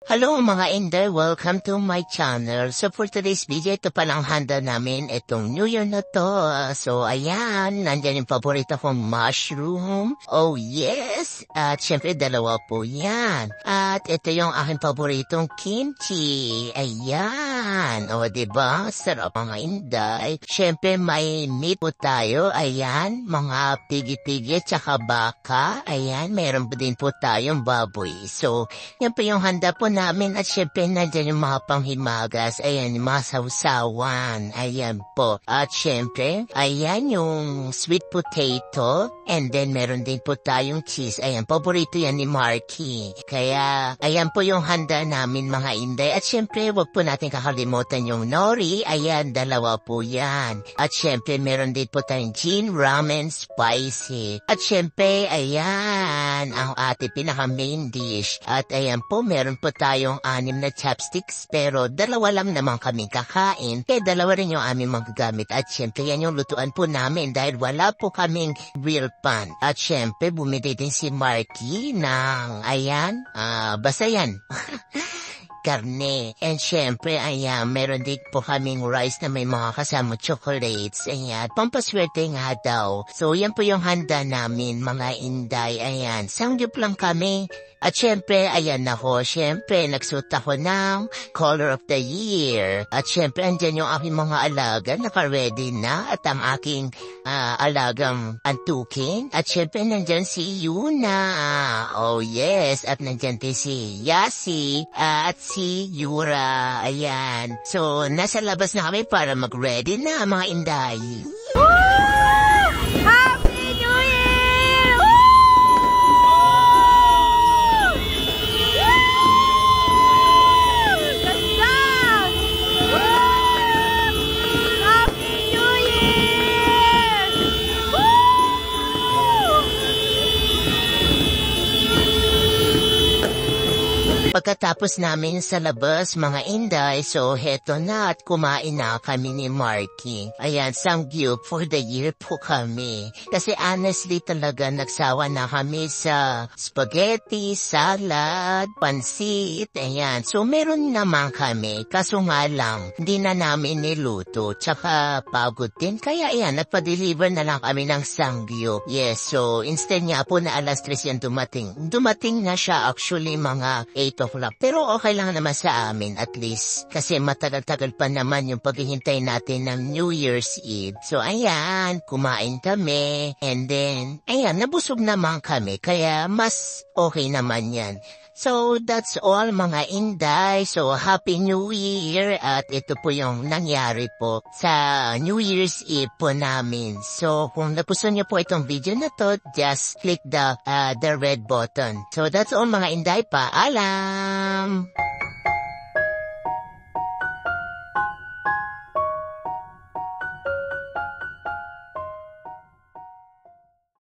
Hello mga Inday, welcome to my channel. So for today's video, ito palang handa namin itong New Year na to. So ayan, nandyan yung paborito kong mushroom. Oh yes! At syempre dalawa po yan. At ito yung aking paboritong kimchi. Ayan! O diba? Sarap mga Inday. Syempre may meat po tayo. Ayan, mga pigi-pigi tsaka baka. Ayan, meron din po tayong baboy. So yan po yung handa po namin at syempre nandyan yung mga panghimagas, ayan yung mga sausawan, ayan po. At syempre, ayan yung sweet potato and then meron din po tayong cheese, ayan, paborito yan ni Marky. Kaya, ayan po yung handa namin mga Inday. At syempre, wag po natin kakalimutan yung nori, ayan, dalawa po yan. At syempre, meron din po tayong Jin Ramen Spicy. At syempre, ayan, ang ating pinaka main dish. At ayan po, meron po tayong 6 na chopsticks pero dalawa lang naman kami kakain. Kaya dalawa rin yung aming magagamit. At syempre yan yung lutuan po namin dahil wala po kaming grill pan. At syempre bumili din si Marky ng ayan, basta yan. Karne. And syempre, ayan, meron din po kaming rice na may mga kasama chocolates. Ayan, pampaswerte nga daw. So, yan po yung handa namin, mga Inday. Ayan, sangyup lang kami. At syempre, ayan ako, syempre, nagsuot ako ng Color of the Year. At syempre, andyan yung aking mga alaga, naka-ready na. At ang aking alagang antukin. At syempre, nandyan si Yuna. Oh yes, at nandyan din si Yasi. At si Yura. Ayan. So, nasa labas na kami para mag-ready na, mga Inday. Happy New Year! Ganda! Happy New Year! Pagkatapos namin sa labas, mga Inday, so heto na at kumain na kami ni Marky. Ayan, sangyup for the year po kami. Kasi honestly talaga nagsawa na kami sa spaghetti, salad, pansit, ayan. So meron naman kami, kaso nga lang, hindi na namin niluto, tsaka pagod din. Kaya ayan, nagpa-deliver na lang kami ng sangyup. Yes, so instead nga po na alas 3 yan dumating. Dumating na siya actually mga 8 o'clock. Pero okay lang naman sa amin at least. Kasi matagal-tagal pa naman yung paghihintay natin ng New Year's Eve. So ayan, kumain kami. And then, ayan, nabusog naman kami. Kaya mas okay naman yan. So, that's all mga Inday. So, Happy New Year. At ito po yung nangyari po sa New Year's Eve po namin. So, kung napuso niyo po itong video na to, just click the red button. So, that's all mga Inday. Paalam!